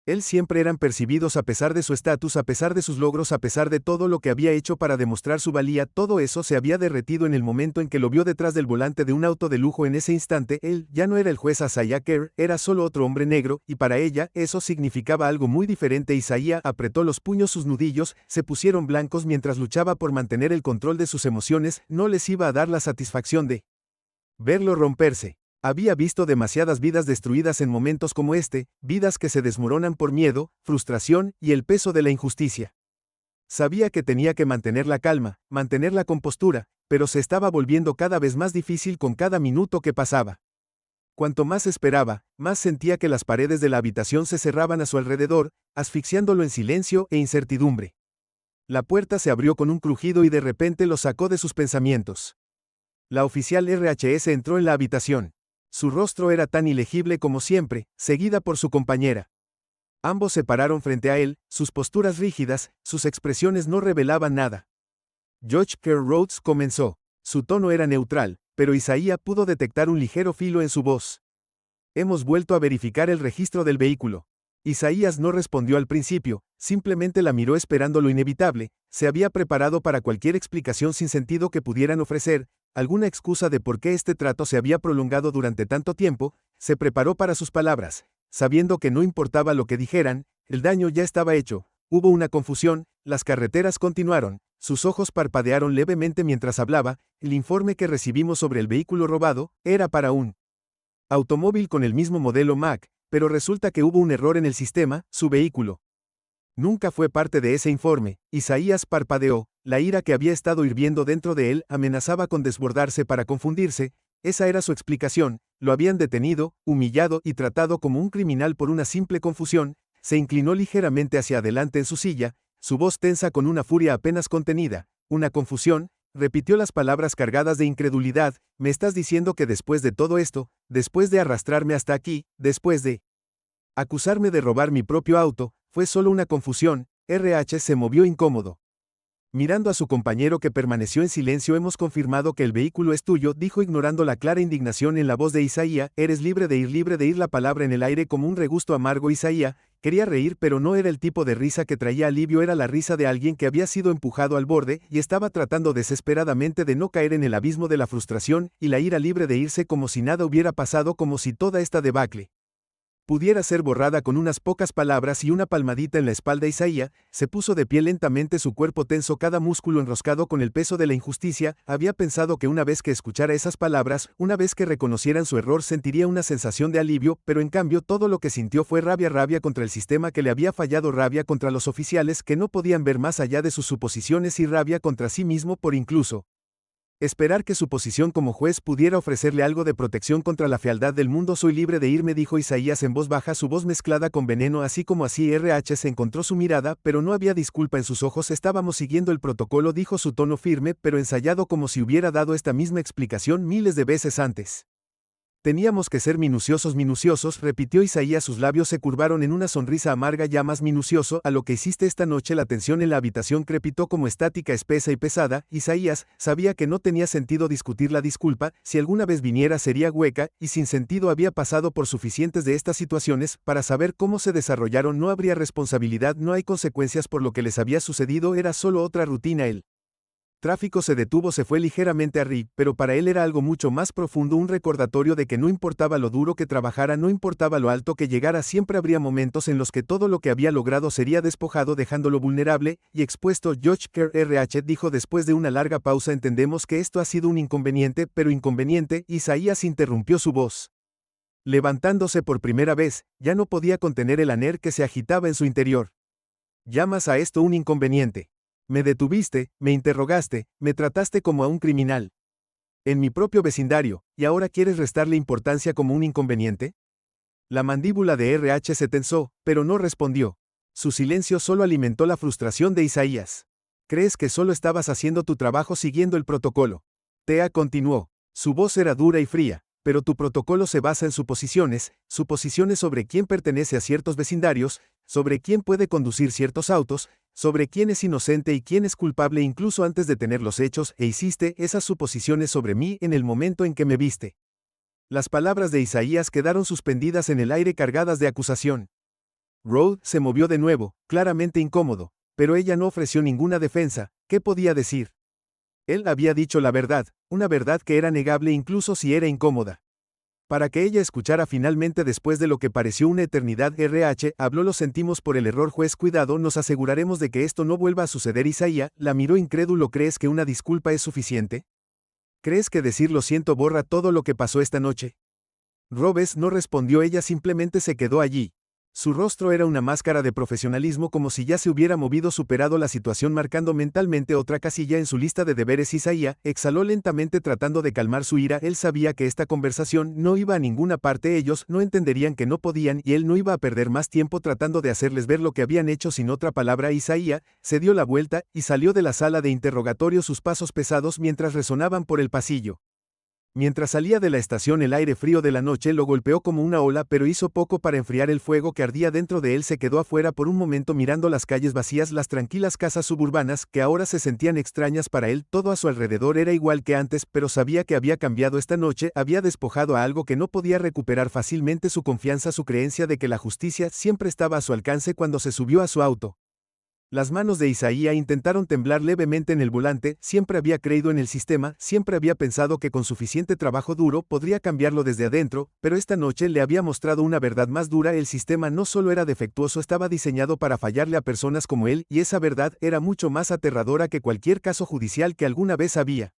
él siempre eran percibidos a pesar de su estatus, a pesar de sus logros, a pesar de todo lo que había hecho para demostrar su valía. Todo eso se había derretido en el momento en que lo vio detrás del volante de un auto de lujo. En ese instante, él ya no era el juez Isaiah Kerr, era solo otro hombre negro, y para ella, eso significaba algo muy diferente. Isaiah apretó los puños, sus nudillos se pusieron blancos mientras luchaba por mantener el control de sus emociones. No les iba a dar la satisfacción de verlo romperse. Había visto demasiadas vidas destruidas en momentos como este, vidas que se desmoronan por miedo, frustración y el peso de la injusticia. Sabía que tenía que mantener la calma, mantener la compostura, pero se estaba volviendo cada vez más difícil con cada minuto que pasaba. Cuanto más esperaba, más sentía que las paredes de la habitación se cerraban a su alrededor, asfixiándolo en silencio e incertidumbre. La puerta se abrió con un crujido y de repente lo sacó de sus pensamientos. La oficial RHS entró en la habitación. Su rostro era tan ilegible como siempre, seguida por su compañera. Ambos se pararon frente a él, sus posturas rígidas, sus expresiones no revelaban nada. George Kerr Rhodes comenzó. Su tono era neutral, pero Isaiah pudo detectar un ligero filo en su voz. Hemos vuelto a verificar el registro del vehículo. Isaías no respondió al principio, simplemente la miró esperando lo inevitable. Se había preparado para cualquier explicación sin sentido que pudieran ofrecer, alguna excusa de por qué este trato se había prolongado durante tanto tiempo. Se preparó para sus palabras, sabiendo que no importaba lo que dijeran, el daño ya estaba hecho. Hubo una confusión, las carreteras continuaron, sus ojos parpadearon levemente mientras hablaba. El informe que recibimos sobre el vehículo robado era para un automóvil con el mismo modelo Mac, pero resulta que hubo un error en el sistema. Su vehículo nunca fue parte de ese informe. Isaías parpadeó, la ira que había estado hirviendo dentro de él amenazaba con desbordarse para confundirse. Esa era su explicación, lo habían detenido, humillado y tratado como un criminal por una simple confusión. Se inclinó ligeramente hacia adelante en su silla, su voz tensa con una furia apenas contenida. Una confusión, repitió las palabras cargadas de incredulidad. Me estás diciendo que después de todo esto, después de arrastrarme hasta aquí, después de acusarme de robar mi propio auto, fue solo una confusión. RH se movió incómodo. Mirando a su compañero que permaneció en silencio. Hemos confirmado que el vehículo es tuyo, dijo ignorando la clara indignación en la voz de Isaiah. Eres libre de ir, la palabra en el aire como un regusto amargo. Isaiah quería reír, pero no era el tipo de risa que traía alivio, era la risa de alguien que había sido empujado al borde y estaba tratando desesperadamente de no caer en el abismo de la frustración y la ira, libre de irse como si nada hubiera pasado, como si toda esta debacle pudiera ser borrada con unas pocas palabras y una palmadita en la espalda. Isaiah se puso de pie lentamente, su cuerpo tenso, cada músculo enroscado con el peso de la injusticia. Había pensado que una vez que escuchara esas palabras, una vez que reconocieran su error, sentiría una sensación de alivio, pero en cambio todo lo que sintió fue rabia, rabia contra el sistema que le había fallado, rabia contra los oficiales que no podían ver más allá de sus suposiciones y rabia contra sí mismo por incluso esperar que su posición como juez pudiera ofrecerle algo de protección contra la fealdad del mundo. Soy libre de irme, dijo Isaías en voz baja, su voz mezclada con veneno, así como así. RH se encontró su mirada, pero no había disculpa en sus ojos. Estábamos siguiendo el protocolo, dijo, su tono firme, pero ensayado, como si hubiera dado esta misma explicación miles de veces antes. Teníamos que ser minuciosos, repitió Isaías, sus labios se curvaron en una sonrisa amarga. Ya más minucioso a lo que hiciste esta noche. La tensión en la habitación crepitó como estática, espesa y pesada. Isaías sabía que no tenía sentido discutir la disculpa, si alguna vez viniera sería hueca y sin sentido. Había pasado por suficientes de estas situaciones para saber cómo se desarrollaron. No habría responsabilidad, no hay consecuencias por lo que les había sucedido, era solo otra rutina. El tráfico se detuvo, se fue ligeramente a Rick, pero para él era algo mucho más profundo, un recordatorio de que no importaba lo duro que trabajara, no importaba lo alto que llegara, siempre habría momentos en los que todo lo que había logrado sería despojado, dejándolo vulnerable y expuesto. George Kerr RH dijo después de una larga pausa, entendemos que esto ha sido un inconveniente, pero inconveniente. Isaías interrumpió su voz, levantándose por primera vez, ya no podía contener el aner que se agitaba en su interior. ¿Llamas a esto un inconveniente? Me detuviste, me interrogaste, me trataste como a un criminal en mi propio vecindario, ¿y ahora quieres restarle importancia como un inconveniente? La mandíbula de RH se tensó, pero no respondió. Su silencio solo alimentó la frustración de Isaías. Crees que solo estabas haciendo tu trabajo siguiendo el protocolo. Thea continuó. Su voz era dura y fría, pero tu protocolo se basa en suposiciones sobre quién pertenece a ciertos vecindarios, sobre quién puede conducir ciertos autos, sobre quién es inocente y quién es culpable incluso antes de tener los hechos, e hiciste esas suposiciones sobre mí en el momento en que me viste. Las palabras de Isaías quedaron suspendidas en el aire cargadas de acusación. Rhodes se movió de nuevo, claramente incómodo, pero ella no ofreció ninguna defensa. ¿Qué podía decir? Él había dicho la verdad, una verdad que era negable incluso si era incómoda. Para que ella escuchara finalmente después de lo que pareció una eternidad. Habló. Lo sentimos por el error, juez. Cuidado, nos aseguraremos de que esto no vuelva a suceder. Isaías la miró incrédulo. ¿Crees que una disculpa es suficiente? ¿Crees que decir lo siento borra todo lo que pasó esta noche? Rhodes no respondió. Ella simplemente se quedó allí. Su rostro era una máscara de profesionalismo, como si ya se hubiera superado la situación, marcando mentalmente otra casilla en su lista de deberes. Isaías exhaló lentamente tratando de calmar su ira. Él sabía que esta conversación no iba a ninguna parte, ellos no entenderían que no podían y él no iba a perder más tiempo tratando de hacerles ver lo que habían hecho. Sin otra palabra, Isaías se dio la vuelta y salió de la sala de interrogatorio, sus pasos pesados mientras resonaban por el pasillo. Mientras salía de la estación, el aire frío de la noche lo golpeó como una ola, pero hizo poco para enfriar el fuego que ardía dentro de él. Se quedó afuera por un momento mirando las calles vacías, las tranquilas casas suburbanas que ahora se sentían extrañas para él. Todo a su alrededor era igual que antes, pero sabía que había cambiado esta noche, había despojado a algo que no podía recuperar fácilmente: su confianza, su creencia de que la justicia siempre estaba a su alcance. Cuando se subió a su auto, las manos de Isaías intentaron temblar levemente en el volante. Siempre había creído en el sistema, siempre había pensado que con suficiente trabajo duro podría cambiarlo desde adentro, pero esta noche le había mostrado una verdad más dura. El sistema no solo era defectuoso, estaba diseñado para fallarle a personas como él, y esa verdad era mucho más aterradora que cualquier caso judicial que alguna vez había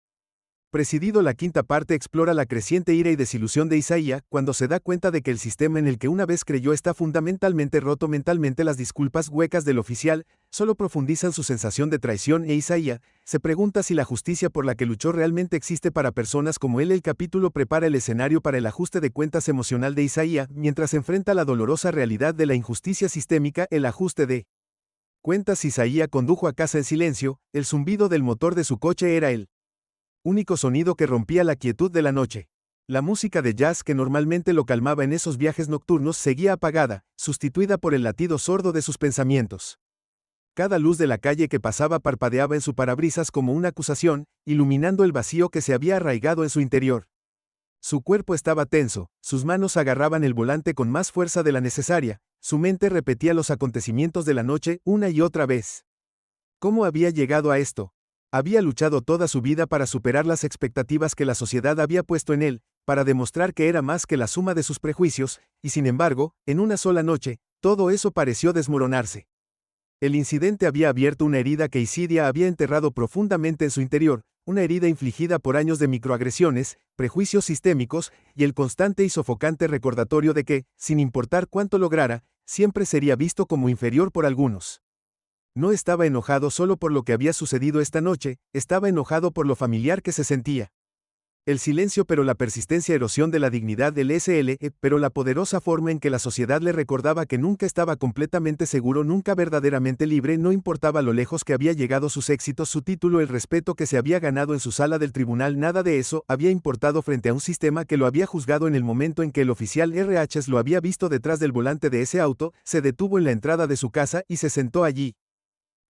presidido. La quinta parte explora la creciente ira y desilusión de Isaías cuando se da cuenta de que el sistema en el que una vez creyó está fundamentalmente roto. Mentalmente, las disculpas huecas del oficial solo profundizan su sensación de traición, e Isaías se pregunta si la justicia por la que luchó realmente existe para personas como él. El capítulo prepara el escenario para el ajuste de cuentas emocional de Isaías mientras enfrenta la dolorosa realidad de la injusticia sistémica. El ajuste de cuentas. Isaías condujo a casa en silencio. El zumbido del motor de su coche era el único sonido que rompía la quietud de la noche. La música de jazz que normalmente lo calmaba en esos viajes nocturnos seguía apagada, sustituida por el latido sordo de sus pensamientos. Cada luz de la calle que pasaba parpadeaba en su parabrisas como una acusación, iluminando el vacío que se había arraigado en su interior. Su cuerpo estaba tenso, sus manos agarraban el volante con más fuerza de la necesaria, su mente repetía los acontecimientos de la noche una y otra vez. ¿Cómo había llegado a esto? Había luchado toda su vida para superar las expectativas que la sociedad había puesto en él, para demostrar que era más que la suma de sus prejuicios, y sin embargo, en una sola noche, todo eso pareció desmoronarse. El incidente había abierto una herida que Isaías había enterrado profundamente en su interior, una herida infligida por años de microagresiones, prejuicios sistémicos, y el constante y sofocante recordatorio de que, sin importar cuánto lograra, siempre sería visto como inferior por algunos. No estaba enojado solo por lo que había sucedido esta noche, estaba enojado por lo familiar que se sentía. El silencio, pero la persistente erosión de la dignidad del SLE, pero la poderosa forma en que la sociedad le recordaba que nunca estaba completamente seguro, nunca verdaderamente libre. No importaba lo lejos que había llegado, sus éxitos, su título, el respeto que se había ganado en su sala del tribunal, nada de eso había importado frente a un sistema que lo había juzgado. En el momento en que el oficial RH lo había visto detrás del volante de ese auto, se detuvo en la entrada de su casa y se sentó allí.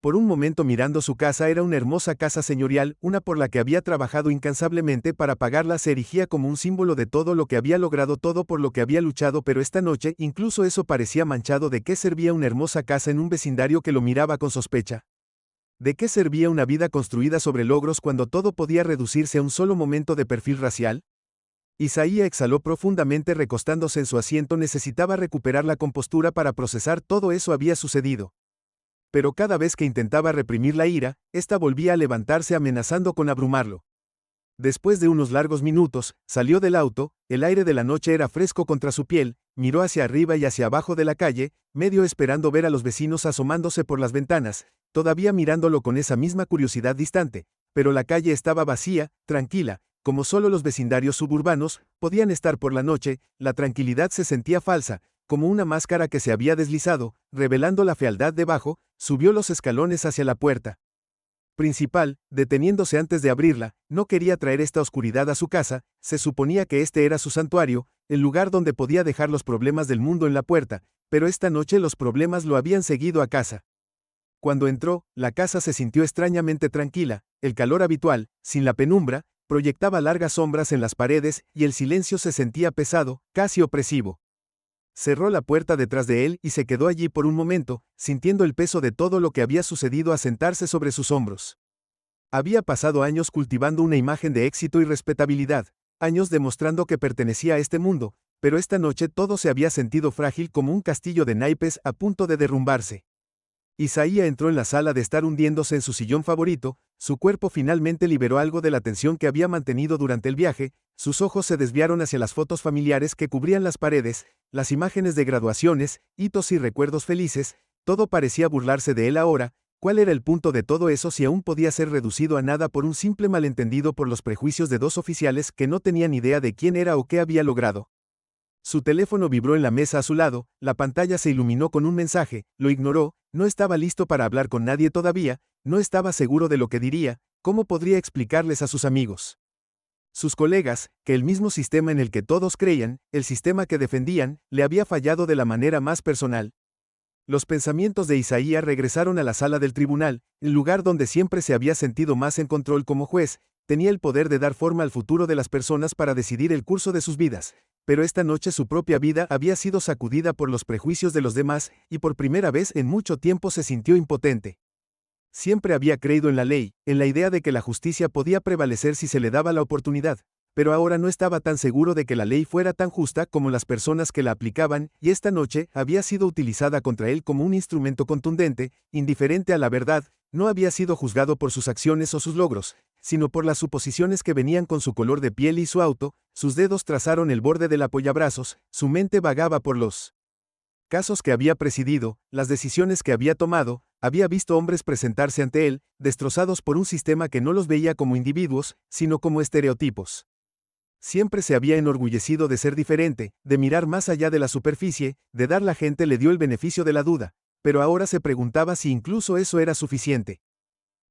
Por un momento, mirando su casa, era una hermosa casa señorial, una por la que había trabajado incansablemente para pagarla. Se erigía como un símbolo de todo lo que había logrado, todo por lo que había luchado, pero esta noche, incluso eso parecía manchado. ¿De qué servía una hermosa casa en un vecindario que lo miraba con sospecha? ¿De qué servía una vida construida sobre logros cuando todo podía reducirse a un solo momento de perfil racial? Isaías exhaló profundamente recostándose en su asiento. Necesitaba recuperar la compostura para procesar todo eso había sucedido. Pero cada vez que intentaba reprimir la ira, esta volvía a levantarse amenazando con abrumarlo. Después de unos largos minutos, salió del auto, el aire de la noche era fresco contra su piel, miró hacia arriba y hacia abajo de la calle, medio esperando ver a los vecinos asomándose por las ventanas, todavía mirándolo con esa misma curiosidad distante, pero la calle estaba vacía, tranquila, como solo los vecindarios suburbanos podían estar por la noche. La tranquilidad se sentía falsa, como una máscara que se había deslizado, revelando la fealdad debajo. Subió los escalones hacia la puerta. principal, deteniéndose antes de abrirla, no quería traer esta oscuridad a su casa, se suponía que este era su santuario, el lugar donde podía dejar los problemas del mundo en la puerta, pero esta noche los problemas lo habían seguido a casa. Cuando entró, la casa se sintió extrañamente tranquila, el calor habitual, sin la penumbra, proyectaba largas sombras en las paredes y el silencio se sentía pesado, casi opresivo. Cerró la puerta detrás de él y se quedó allí por un momento, sintiendo el peso de todo lo que había sucedido asentarse sobre sus hombros. Había pasado años cultivando una imagen de éxito y respetabilidad, años demostrando que pertenecía a este mundo, pero esta noche todo se había sentido frágil como un castillo de naipes a punto de derrumbarse. Isaía entró en la sala de estar hundiéndose en su sillón favorito, su cuerpo finalmente liberó algo de la tensión que había mantenido durante el viaje, sus ojos se desviaron hacia las fotos familiares que cubrían las paredes, las imágenes de graduaciones, hitos y recuerdos felices, todo parecía burlarse de él ahora. ¿Cuál era el punto de todo eso si aún podía ser reducido a nada por un simple malentendido por los prejuicios de dos oficiales que no tenían idea de quién era o qué había logrado? Su teléfono vibró en la mesa a su lado, la pantalla se iluminó con un mensaje, lo ignoró, no estaba listo para hablar con nadie todavía, no estaba seguro de lo que diría, cómo podría explicarles a sus amigos. Sus colegas, que el mismo sistema en el que todos creían, el sistema que defendían, le había fallado de la manera más personal. Los pensamientos de Isaías regresaron a la sala del tribunal, el lugar donde siempre se había sentido más en control como juez, tenía el poder de dar forma al futuro de las personas para decidir el curso de sus vidas, pero esta noche su propia vida había sido sacudida por los prejuicios de los demás, y por primera vez en mucho tiempo se sintió impotente. Siempre había creído en la ley, en la idea de que la justicia podía prevalecer si se le daba la oportunidad, pero ahora no estaba tan seguro de que la ley fuera tan justa como las personas que la aplicaban, y esta noche había sido utilizada contra él como un instrumento contundente, indiferente a la verdad, no había sido juzgado por sus acciones o sus logros, sino por las suposiciones que venían con su color de piel y su auto, sus dedos trazaron el borde del apoyabrazos, su mente vagaba por los casos que había presidido, las decisiones que había tomado, había visto hombres presentarse ante él, destrozados por un sistema que no los veía como individuos, sino como estereotipos. Siempre se había enorgullecido de ser diferente, de mirar más allá de la superficie, de dar a la gente le dio el beneficio de la duda, pero ahora se preguntaba si incluso eso era suficiente.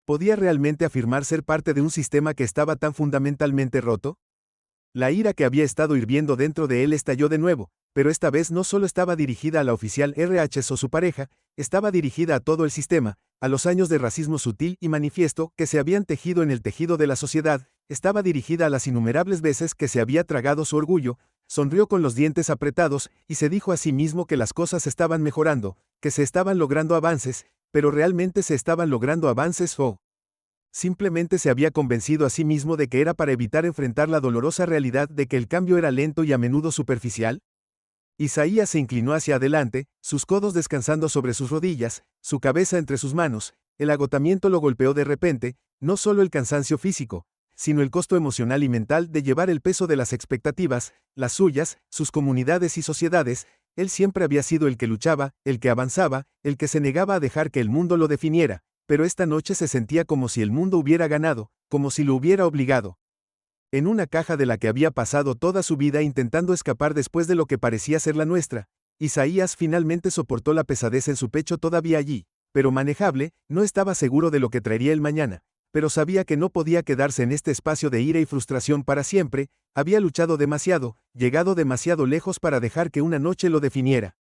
¿Podía realmente afirmar ser parte de un sistema que estaba tan fundamentalmente roto? La ira que había estado hirviendo dentro de él estalló de nuevo, pero esta vez no solo estaba dirigida a la oficial RH o su pareja, estaba dirigida a todo el sistema, a los años de racismo sutil y manifiesto que se habían tejido en el tejido de la sociedad, estaba dirigida a las innumerables veces que se había tragado su orgullo, sonrió con los dientes apretados y se dijo a sí mismo que las cosas estaban mejorando, que se estaban logrando avances, pero realmente se estaban logrando avances o simplemente se había convencido a sí mismo de que era para evitar enfrentar la dolorosa realidad de que el cambio era lento y a menudo superficial. Isaías se inclinó hacia adelante, sus codos descansando sobre sus rodillas, su cabeza entre sus manos, el agotamiento lo golpeó de repente, no solo el cansancio físico, sino el costo emocional y mental de llevar el peso de las expectativas, las suyas, sus comunidades y sociedades. Él siempre había sido el que luchaba, el que avanzaba, el que se negaba a dejar que el mundo lo definiera, pero esta noche se sentía como si el mundo hubiera ganado, como si lo hubiera obligado. En una caja de la que había pasado toda su vida intentando escapar después de lo que parecía ser la nuestra, Isaías finalmente soportó la pesadez en su pecho todavía allí, pero manejable, no estaba seguro de lo que traería el mañana, pero sabía que no podía quedarse en este espacio de ira y frustración para siempre, había luchado demasiado, llegado demasiado lejos para dejar que una noche lo definiera.